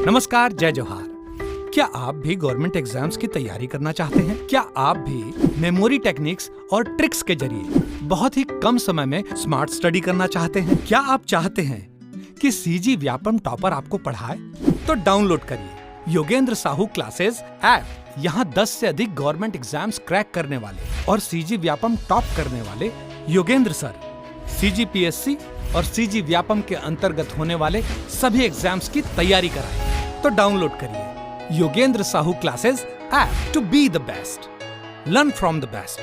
नमस्कार, जय जोहार। क्या आप भी गवर्नमेंट एग्जाम्स की तैयारी करना चाहते हैं? क्या आप भी मेमोरी टेक्निक्स और ट्रिक्स के जरिए बहुत ही कम समय में स्मार्ट स्टडी करना चाहते हैं? क्या आप चाहते हैं कि सीजी व्यापम टॉपर आपको पढ़ाए? तो डाउनलोड करिए योगेंद्र साहू क्लासेस ऐप। यहाँ 10 से अधिक गवर्नमेंट एग्जाम्स क्रैक करने वाले और सीजी व्यापम टॉप करने वाले योगेंद्र सर सीजीपीएससी और सीजी व्यापम के अंतर्गत होने वाले सभी एग्जाम्स की तैयारी कराएं। तो डाउनलोड करिए Yogendra Sahu classes app to be the best, learn from the best.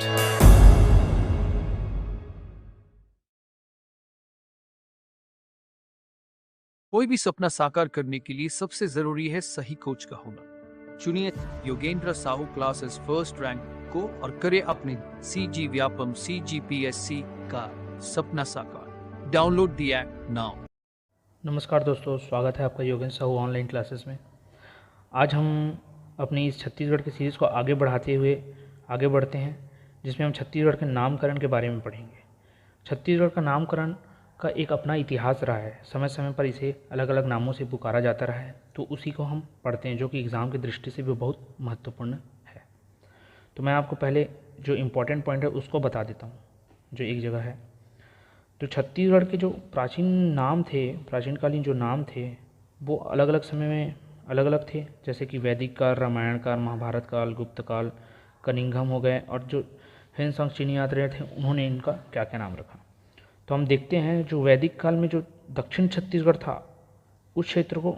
कोई भी सपना साकार करने के लिए सबसे जरूरी है सही कोच का होना। चुनिए Yogendra Sahu classes first rank को और करे अपने सीजी व्यापम सीजीपीएससी का सपना साकार। Download the app now. नमस्कार दोस्तों, स्वागत है आपका योगेंद्र साहू ऑनलाइन क्लासेस में। आज हम अपनी इस छत्तीसगढ़ की सीरीज़ को आगे बढ़ाते हुए आगे बढ़ते हैं, जिसमें हम छत्तीसगढ़ के नामकरण के बारे में पढ़ेंगे। छत्तीसगढ़ का नामकरण का एक अपना इतिहास रहा है। समय समय पर इसे अलग अलग नामों से पुकारा जाता रहा है, तो उसी को हम पढ़ते हैं, जो कि एग्ज़ाम की दृष्टि से भी बहुत महत्वपूर्ण है। तो मैं आपको पहले जो इम्पोर्टेंट पॉइंट है उसको बता देता हूँ, जो एक जगह है। तो छत्तीसगढ़ के जो प्राचीन नाम थे, प्राचीनकालीन जो नाम थे, वो अलग अलग समय में अलग अलग थे, जैसे कि वैदिक काल, रामायण काल, महाभारत काल, गुप्त काल, कनिंघम हो गए, और जो ह्वेनसांग चीनी यात्री थे उन्होंने इनका क्या क्या नाम रखा। तो हम देखते हैं, जो वैदिक काल में जो दक्षिण छत्तीसगढ़ था, उस क्षेत्र को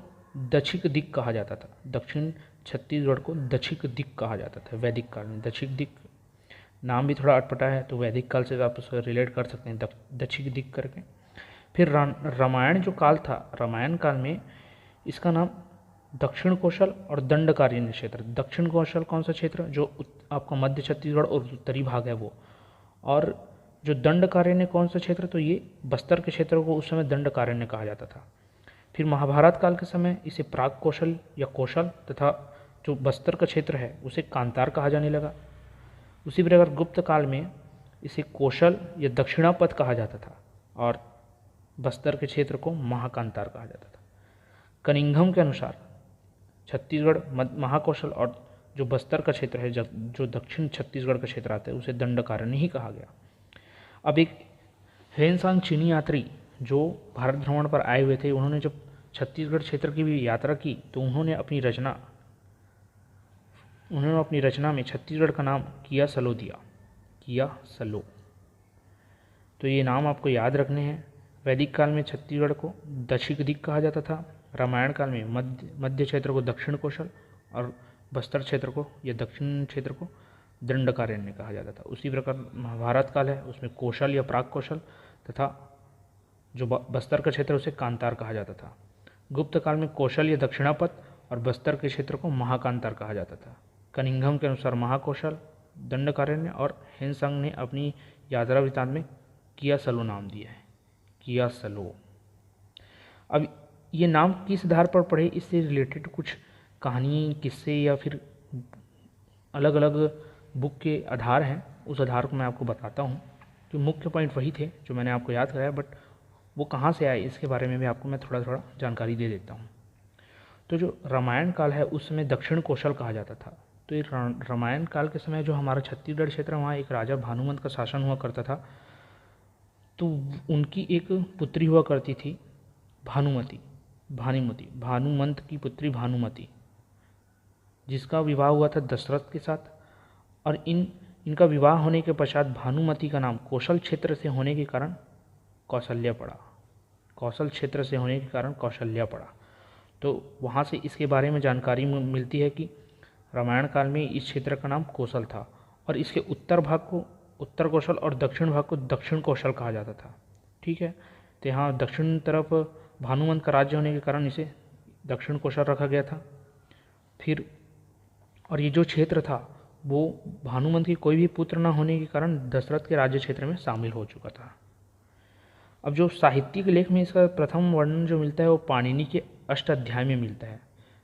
दक्षिक दिक कहा जाता था। दक्षिण छत्तीसगढ़ को दक्षिक दिक कहा जाता था वैदिक काल में। दक्षिक दिक नाम भी थोड़ा अटपटा है, तो वैदिक काल से आप उसको रिलेट कर सकते हैं दक्षिक दिक करके। फिर रामायण जो काल था, रामायण काल में इसका नाम दक्षिण कौशल और दंडकारण्य क्षेत्र। दक्षिण कौशल कौन सा क्षेत्र? जो आपका मध्य छत्तीसगढ़ और उत्तरी भाग है वो। और जो दंडकारण्य कौन सा क्षेत्र? तो ये बस्तर के क्षेत्र को उस समय दंडकारण्य कहा जाता था। फिर महाभारत काल के समय इसे प्राग कौशल या कौशल, तथा जो बस्तर का क्षेत्र है उसे कांतार कहा जाने लगा। उसी प्रकार गुप्त काल में इसे कौशल या दक्षिणापथ कहा जाता था, और बस्तर के क्षेत्र को महाकांतार कहा जाता था। कनिंघम के अनुसार छत्तीसगढ़ महाकौशल और जो बस्तर का क्षेत्र है, जो दक्षिण छत्तीसगढ़ का क्षेत्र आता है, उसे दंडकारण्य ही कहा गया। अब एक ह्वेनसांग चीनी यात्री जो भारत भ्रमण पर आए हुए थे, उन्होंने जब छत्तीसगढ़ क्षेत्र की भी यात्रा की, तो उन्होंने अपनी रचना में छत्तीसगढ़ का नाम किया सलो दिया। किया सलो। तो ये नाम आपको याद रखने हैं। वैदिक काल में छत्तीसगढ़ को दक्षिण दिक कहा जाता था। रामायण काल में मध्य क्षेत्र को दक्षिण कौशल और बस्तर क्षेत्र को या दक्षिण क्षेत्र को दंडकारण्य कहा जाता था। उसी प्रकार महाभारत काल है, उसमें कौशल या प्राग कौशल तथा जो बस्तर का क्षेत्र उसे कांतार कहा जाता था। गुप्त काल में कौशल या दक्षिणापथ और बस्तर के क्षेत्र को महाकांतार कहा जाता था। कनिंघम के अनुसार महाकौशल, दंडकारण्य, और ह्वेनसांग ने अपनी यात्रा वृत्तांत में किया सलो नाम दिया है। किया सलो। अब ये नाम किस आधार पर पढ़े, इससे रिलेटेड कुछ कहानी, किस्से या फिर अलग अलग बुक के आधार हैं, उस आधार को मैं आपको बताता हूँ। जो मुख्य पॉइंट वही थे जो मैंने आपको याद कराया, बट वो कहाँ से आए इसके बारे में भी आपको मैं थोड़ा थोड़ा जानकारी दे देता हूँ। तो जो रामायण काल है, उस समय दक्षिण कौशल कहा जाता था। तो ये रामायण काल के समय जो हमारा छत्तीसगढ़ क्षेत्र, वहाँ एक राजा भानुमंत का शासन हुआ करता था। तो उनकी एक पुत्री हुआ करती थी भानुमंत की पुत्री भानुमति, जिसका विवाह हुआ था दशरथ के साथ। और इनका विवाह होने के पश्चात भानुमति का नाम कौशल क्षेत्र से होने के कारण कौशल्या पड़ा। कौशल क्षेत्र से होने के कारण कौशल्या पड़ा। तो वहाँ से इसके बारे में जानकारी मिलती है कि रामायण काल में इस क्षेत्र का नाम कौशल था, और इसके उत्तर भाग को उत्तर कौशल और दक्षिण भाग को दक्षिण कौशल कहा जाता था। ठीक है, तो यहाँ दक्षिण तरफ भानुमंत का राज्य होने के कारण इसे दक्षिण कौशल रखा गया था। फिर और ये जो क्षेत्र था वो भानुमंत की कोई भी पुत्र न होने के कारण दशरथ के राज्य क्षेत्र में शामिल हो चुका था। अब जो साहित्यिक लेख में इसका प्रथम वर्णन जो मिलता है वो पाणिनि के अष्टाध्याय में मिलता है।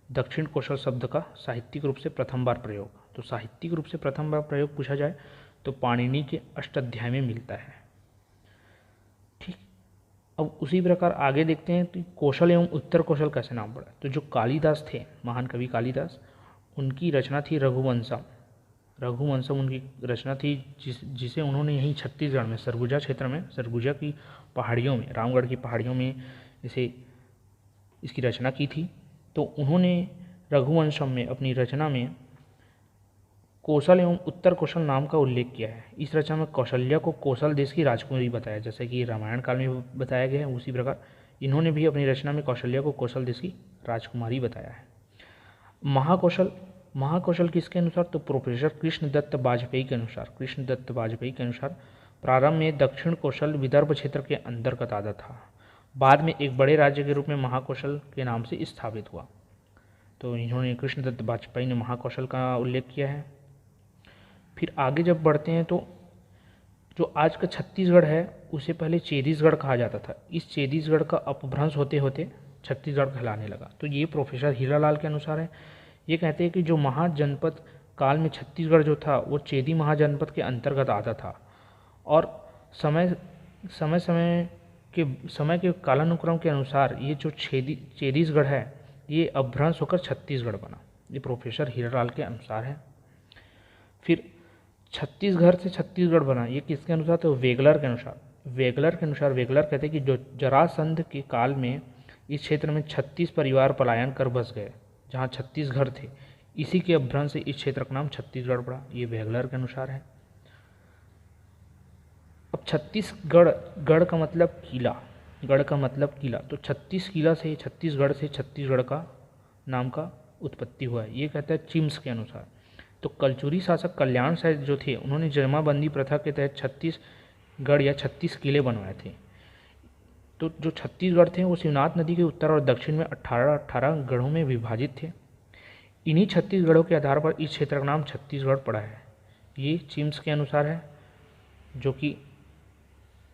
दक्षिण कौशल शब्द का साहित्यिक रूप से प्रथम बार प्रयोग, तो साहित्यिक रूप से प्रथम बार प्रयोग पूछा जाए तो पाणिनि के अष्टाध्याय में मिलता है। ठीक। अब उसी प्रकार आगे देखते हैं कि कौशल एवं उत्तर कौशल कैसे नाम पड़ा। तो जो कालिदास थे, महान कवि कालिदास, उनकी रचना थी रघुवंशम। रघुवंशम उनकी रचना थी जिसे उन्होंने यहीं छत्तीसगढ़ में सरगुजा क्षेत्र में, सरगुजा की पहाड़ियों में, रामगढ़ की पहाड़ियों में इसकी रचना की थी। तो उन्होंने रघुवंशम में अपनी रचना में कौशल एवं उत्तर कौशल नाम का उल्लेख किया है। इस रचना में कौशल्या को कौशल देश की राजकुमारी बताया, जैसे कि रामायण काल में बताया गया है, उसी प्रकार इन्होंने भी अपनी रचना में कौशल्या को कौशल देश की राजकुमारी बताया है। महाकौशल किसके अनुसार? तो प्रोफेसर कृष्णदत्त बाजपेयी के अनुसार प्रारंभ में दक्षिण कौशल विदर्भ क्षेत्र के अंतर्गत आता था, बाद में एक बड़े राज्य के रूप में महाकौशल के नाम से स्थापित हुआ। तो इन्होंने कृष्णदत्त बाजपेयी ने महाकौशल का उल्लेख किया है। फिर आगे जब बढ़ते हैं तो जो आज का छत्तीसगढ़ है उसे पहले चेदीसगढ़ कहा जाता था। इस चेदीसगढ़ का अपभ्रंश होते होते छत्तीसगढ़ कहलाने लगा। तो ये प्रोफेसर हीरालाल के अनुसार है। ये कहते हैं कि जो महाजनपद काल में छत्तीसगढ़ जो था वो चेदी महाजनपद के अंतर्गत आता था, और समय के कालानुक्रम के अनुसार ये जो चेदीसगढ़ है ये अपभ्रंश होकर छत्तीसगढ़ बना। ये प्रोफेसर हीरालाल के अनुसार है। फिर छत्तीसगढ़ से छत्तीसगढ़ बना, ये किसके अनुसार? तो वेगलर के अनुसार वेगलर कहते हैं कि जो जरासंध के काल में इस क्षेत्र में 36 परिवार पलायन कर बस गए, जहाँ 36 घर थे, इसी के अपभ्रंश से इस क्षेत्र का नाम छत्तीसगढ़ पड़ा। ये वेगलर के अनुसार है। अब छत्तीसगढ़, गढ़ का मतलब किला, तो 36 किला से छत्तीसगढ़ से छत्तीसगढ़ का नाम का उत्पत्ति हुआ है। ये कहता है चिम्स के अनुसार। तो कलचुरी शासक कल्याण साय जो थे उन्होंने जमाबंदी प्रथा के तहत 36 गढ़ या 36 किले बनवाए थे। तो जो छत्तीसगढ़ थे वो शिवनाथ नदी के उत्तर और दक्षिण में 18 गढ़ों में विभाजित थे। इन्हीं 36 गढ़ों के आधार पर इस क्षेत्र का नाम छत्तीसगढ़ पड़ा है। ये चिम्स के अनुसार है, जो कि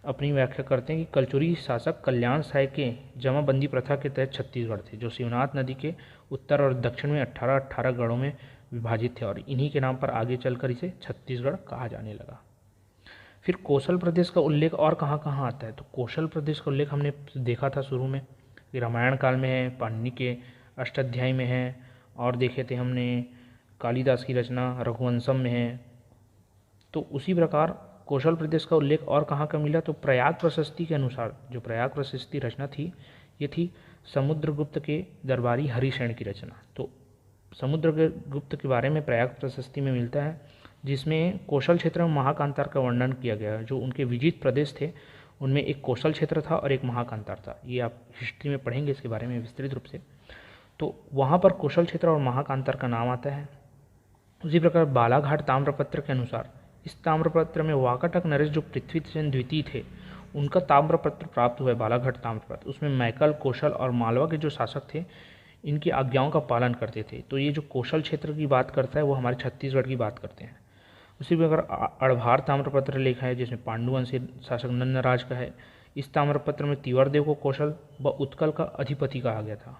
अपनी व्याख्या करते हैं कि कलचुरी शासक कल्याण साय के जमाबंदी प्रथा के तहत छत्तीसगढ़ थे, जो शिवनाथ नदी के उत्तर और दक्षिण में 18 गढ़ों में विभाजित थे, और इन्हीं के नाम पर आगे चलकर इसे छत्तीसगढ़ कहा जाने लगा। फिर कौशल प्रदेश का उल्लेख और कहाँ कहाँ आता है? तो कौशल प्रदेश का उल्लेख हमने देखा था शुरू में कि रामायण काल में है, पाणिनि के अष्टाध्यायी में है, और देखे थे हमने कालिदास की रचना रघुवंशम में है। तो उसी प्रकार कौशल प्रदेश का उल्लेख और कहाँ का मिला? तो प्रयाग प्रशस्ति के अनुसार, जो प्रयाग प्रशस्ति रचना थी ये थी समुद्रगुप्त के दरबारी हरिसेन की रचना। तो समुद्रगुप्त के बारे में प्रयाग प्रशस्ति में मिलता है, जिसमें कौशल क्षेत्र में महाकांतार का वर्णन किया गया है। जो उनके विजित प्रदेश थे उनमें एक कौशल क्षेत्र था और एक महाकांतार था। ये आप हिस्ट्री में पढ़ेंगे इसके बारे में विस्तृत रूप से। तो वहाँ पर कौशल क्षेत्र और महाकांतार का नाम आता है। उसी प्रकार बालाघाट ताम्रपत्र के अनुसार, इस ताम्रपत्र में वाकाटक नरेश जो पृथ्वीसेन द्वितीय थे उनका ताम्रपत्र प्राप्त हुआ है, बालाघाट ताम्रपत्र। उसमें मैकल, कौशल और मालवा के जो शासक थे इनकी आज्ञाओं का पालन करते थे। तो ये जो कौशल क्षेत्र की बात करता है वो हमारे छत्तीसगढ़ की बात करते हैं। उसी प्रकार अड़भार ताम्रपत्र लिखा है, जिसमें पांडुवंशी शासक नंदराज का है। इस ताम्रपत्र में तिवरदेव को कौशल व उत्कल का अधिपति कहा गया था।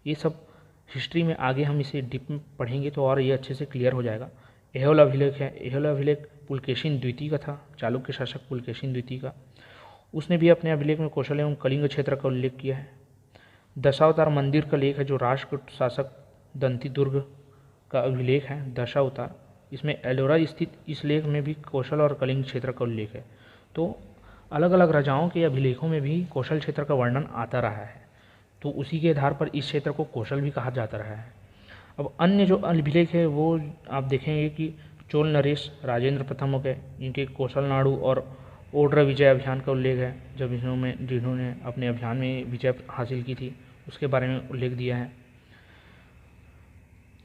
ये सब हिस्ट्री में आगे हम इसे डीप में पढ़ेंगे तो और ये अच्छे से क्लियर हो जाएगा। एहोल अभिलेख है, एहोल अभिलेख पुलकेशिन द्वितीय का था, चालुक्य शासक पुलकेशिन द्वितीय का। उसने भी अपने अभिलेख में कौशल एवं कलिंग क्षेत्र का उल्लेख किया है। दशावतार मंदिर का लेख है, जो राष्ट्रकूट शासक दंती दुर्ग का अभिलेख है, दशावतार। इसमें एलोरा स्थित इस लेख में भी कौशल और कलिंग क्षेत्र का उल्लेख है। तो अलग अलग राजाओं के अभिलेखों में भी कौशल क्षेत्र का वर्णन आता रहा है। तो उसी के आधार पर इस क्षेत्र को कौशल भी कहा जाता रहा है। अब अन्य जो अभिलेख है वो आप देखेंगे कि चोल नरेश राजेंद्र प्रथम हो गए, इनके कौशल नाडु और ओड्र विजय अभियान का उल्लेख है, जब जिन्होंने अपने अभियान में विजय हासिल की थी उसके बारे में उल्लेख दिया है।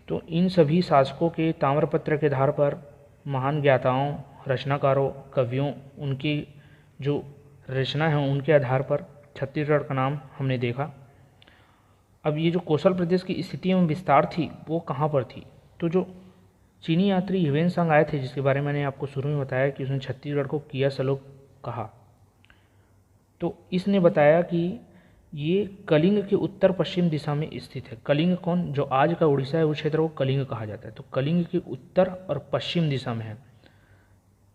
तो इन सभी शासकों के ताम्रपत्र के आधार पर महान ज्ञाताओं, रचनाकारों, कवियों, उनकी जो रचना है उनके आधार पर छत्तीसगढ़ का नाम हमने देखा। अब ये जो कौशल प्रदेश की स्थिति एवं विस्तार थी वो कहाँ पर थी? तो जो चीनी यात्री ह्वेनसांग आए थे, जिसके बारे में मैंने आपको शुरू में बताया कि उसने छत्तीसगढ़ को किया सलोक कहा, तो इसने बताया कि ये कलिंग के उत्तर पश्चिम दिशा में स्थित है। कलिंग कौन? जो आज का उड़ीसा है उस क्षेत्र को कलिंग कहा जाता है। तो कलिंग के उत्तर और पश्चिम दिशा में है।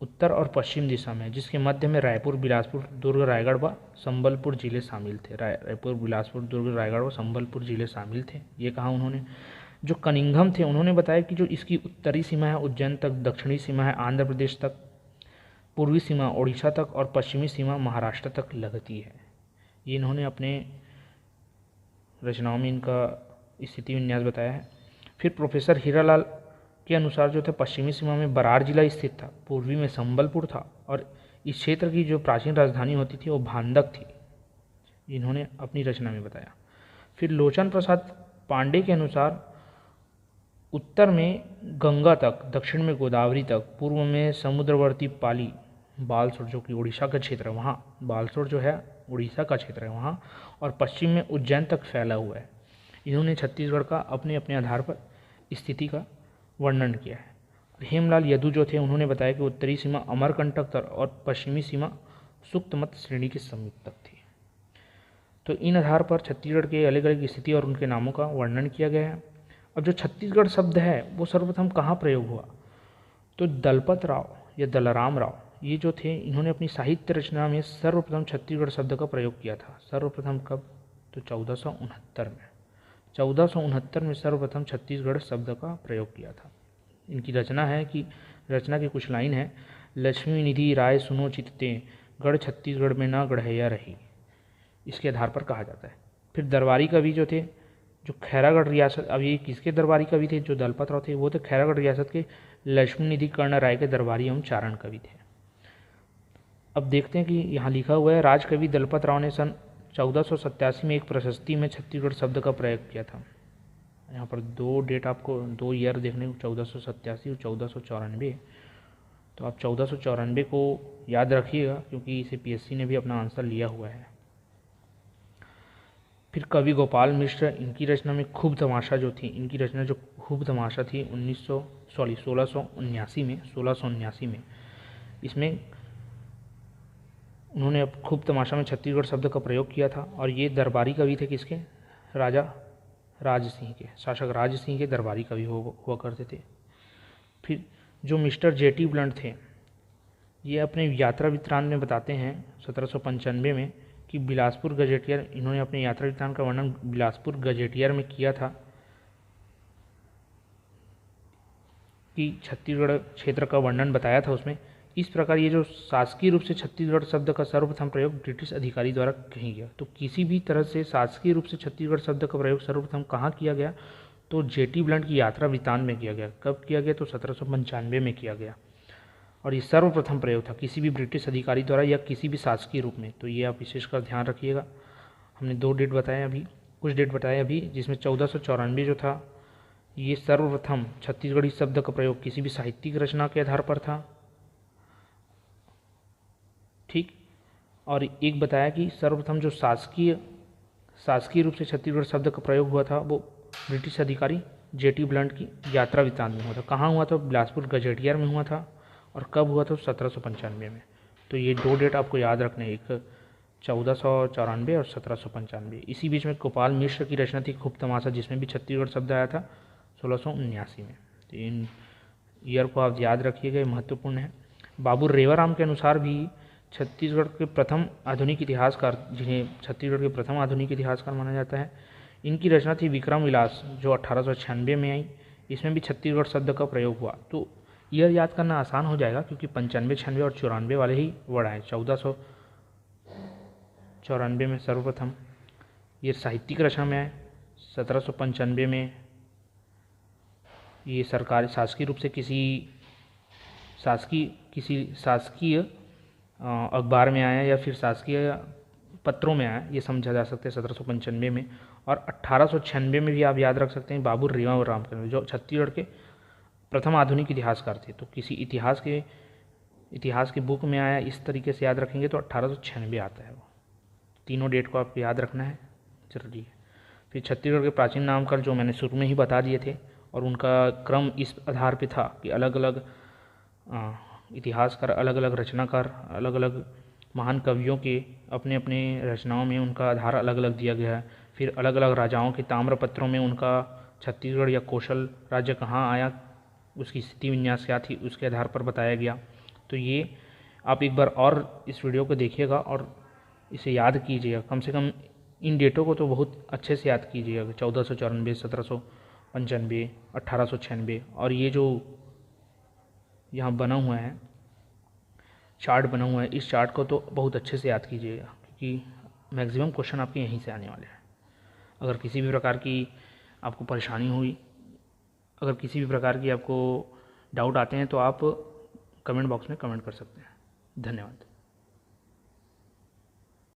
उत्तर और पश्चिम दिशा में, जिसके मध्य में रायपुर, बिलासपुर, दुर्ग, रायगढ़ व संबलपुर जिले शामिल थे। रायपुर, बिलासपुर, दुर्ग, रायगढ़ व संबलपुर जिले शामिल थे, ये कहा उन्होंने। जो कनिंघम थे उन्होंने बताया कि जो इसकी उत्तरी सीमा है उज्जैन तक, दक्षिणी सीमा है आंध्र प्रदेश तक, पूर्वी सीमा ओडिशा तक और पश्चिमी सीमा महाराष्ट्र तक लगती है। ये इन्होंने अपने रचनाओं में इनका स्थिति विन्यास बताया है। फिर प्रोफेसर हीरालाल के अनुसार जो थे पश्चिमी सीमा में बरार जिला स्थित था, पूर्वी में संबलपुर था और इस क्षेत्र की जो प्राचीन राजधानी होती थी वो भांडक थी, इन्होंने अपनी रचना में बताया। फिर लोचन प्रसाद पांडे के अनुसार उत्तर में गंगा तक, दक्षिण में गोदावरी तक, पूर्व में समुद्रवर्ती पाली, बालसोर जो कि उड़ीसा का क्षेत्र है वहाँ, बालसोर जो है उड़ीसा का क्षेत्र है वहाँ, और पश्चिम में उज्जैन तक फैला हुआ है। इन्होंने छत्तीसगढ़ का अपने अपने आधार पर स्थिति का वर्णन किया है। हेमलाल यदु जो थे उन्होंने बताया कि उत्तरी सीमा अमरकंटक तक और पश्चिमी सीमा सुक्तमत श्रेणी के समीप तक थी। तो इन आधार पर छत्तीसगढ़ के अलग अलग स्थिति और उनके नामों का वर्णन किया गया है। अब जो छत्तीसगढ़ शब्द है वो सर्वप्रथम कहाँ प्रयोग हुआ, तो दलपत राव या दलराम राव ये जो थे इन्होंने अपनी साहित्य रचना में सर्वप्रथम छत्तीसगढ़ शब्द का प्रयोग किया था। सर्वप्रथम कब, तो 1469 में। 1469 में सर्वप्रथम छत्तीसगढ़ शब्द का प्रयोग किया था। इनकी रचना है कि रचना की कुछ लाइन है, लक्ष्मी निधि राय सुनो चित्ते, गढ़ छत्तीसगढ़ में न गढ़ैया रही, इसके आधार पर कहा जाता है। फिर दरबारी कवि जो थे, जो खैरागढ़ रियासत, अब ये किसके दरबारी कवि थे, जो दलपत राव थे वो तो खैरागढ़ रियासत के लक्ष्मी निधि कर्ण राय के दरबारी एवं चारण कवि थे। अब देखते हैं कि यहाँ लिखा हुआ है, राजकवि दलपत राव ने सन 1487 में एक प्रशस्ति में छत्तीसगढ़ शब्द का प्रयोग किया था। यहाँ पर दो डेट आपको, दो ईयर देखने को, 1487 और 1494। तो आप 1494 को याद रखिएगा क्योंकि इसे पीएससी ने भी अपना आंसर लिया हुआ है। फिर कवि गोपाल मिश्र, इनकी रचना में खूब तमाशा जो थी, इनकी रचना जो खूब तमाशा थी 1679 में, इसमें उन्होंने अब खूब तमाशा में छत्तीसगढ़ शब्द का प्रयोग किया था। और ये दरबारी कवि थे किसके, राजा राज सिंह के, शासक राज सिंह के दरबारी कवि हुआ करते थे। फिर जो मिस्टर जेटी ब्लंट थे, ये अपने यात्रा वृत्तांत में बताते हैं 1795 में कि बिलासपुर गजेटियर, इन्होंने अपने यात्रा वृत्तांत का वर्णन बिलासपुर गजेटियर में किया था कि छत्तीसगढ़ क्षेत्र का वर्णन बताया था उसमें। इस प्रकार ये जो शासकीय रूप से छत्तीसगढ़ शब्द का सर्वप्रथम प्रयोग ब्रिटिश अधिकारी द्वारा कहीं गया। तो किसी भी तरह से शासकीय रूप से छत्तीसगढ़ शब्द का प्रयोग सर्वप्रथम कहाँ किया गया, तो जेटी ब्लंट की यात्रा वृत्तांत में किया गया। कब किया गया, तो 1795 में किया गया और ये सर्वप्रथम प्रयोग था किसी भी ब्रिटिश अधिकारी द्वारा या किसी भी शासकीय रूप में। तो ये आप विशेषकर ध्यान रखिएगा। हमने दो डेट बताए अभी, कुछ डेट बताए अभी, जिसमें 1494 जो था ये सर्वप्रथम छत्तीसगढ़ी शब्द का प्रयोग किसी भी साहित्यिक रचना के आधार पर था, ठीक। और एक बताया कि सर्वप्रथम जो शासकीय रूप से छत्तीसगढ़ शब्द का प्रयोग हुआ था वो ब्रिटिश अधिकारी जेटी ब्लंट की यात्रा वृत्तांत में हुआ था। कहाँ हुआ था, बिलासपुर गजेटियर में हुआ था। और कब हुआ था, 1795 में। तो ये दो डेट आपको याद रखने, एक 1494 और 1795। इसी बीच में गोपाल मिश्र की रचना थी खूब तमाशा, जिसमें भी छत्तीसगढ़ शब्द आया था 1679 में। तो इन ईयर को आप याद रखिएगा, महत्वपूर्ण है। बाबू रेवाराम के अनुसार भी छत्तीसगढ़ के प्रथम आधुनिक इतिहासकार, जिन्हें छत्तीसगढ़ के प्रथम आधुनिक इतिहासकार माना जाता है, इनकी रचना थी विक्रम विलास, जो 1896 में आई। इसमें भी छत्तीसगढ़ शब्द का प्रयोग हुआ। तो ईयर याद करना आसान हो जाएगा क्योंकि 95, 96 और 94 वाले ही वर्ड आए। 1494 में सर्वप्रथम ये साहित्यिक रचना में आए। 1795 में ये सरकारी शासकीय रूप से किसी शासकीय अखबार में आया या फिर शासकीय पत्रों में आया, ये समझा जा सकता है 1795 में। और 1896 में भी आप याद रख सकते हैं बाबू रेवाराम के, जो छत्तीसगढ़ के प्रथम आधुनिक इतिहासकार थे। तो किसी इतिहास के बुक में आया, इस तरीके से याद रखेंगे तो 1896 आता है वो। तीनों डेट को आप याद रखना है, जरूरी है। फिर छत्तीसगढ़ के प्राचीन नामकरण जो मैंने शुरू में ही बता दिए थे, और उनका क्रम इस आधार पे था कि अलग अलग इतिहासकार, अलग अलग रचनाकार, अलग अलग महान कवियों के अपने अपने रचनाओं में उनका आधार अलग अलग दिया गया है। फिर अलग अलग राजाओं के ताम्रपत्रों में उनका छत्तीसगढ़ या कौशल राज्य कहाँ आया, उसकी स्थिति विन्यास क्या थी, उसके आधार पर बताया गया। तो ये आप एक बार और इस वीडियो को देखिएगा और इसे याद कीजिएगा। कम से कम इन डेटों को तो बहुत अच्छे से याद कीजिएगा। 1494, 1795, 1896 और ये जो यहाँ बना हुआ है चार्ट बना हुआ है, इस चार्ट को तो बहुत अच्छे से याद कीजिएगा, क्योंकि मैक्सिमम क्वेश्चन आपके यहीं से आने वाले हैं। अगर किसी भी प्रकार की आपको परेशानी हुई, अगर किसी भी प्रकार की आपको डाउट आते हैं तो आप कमेंट बॉक्स में कमेंट कर सकते हैं। धन्यवाद।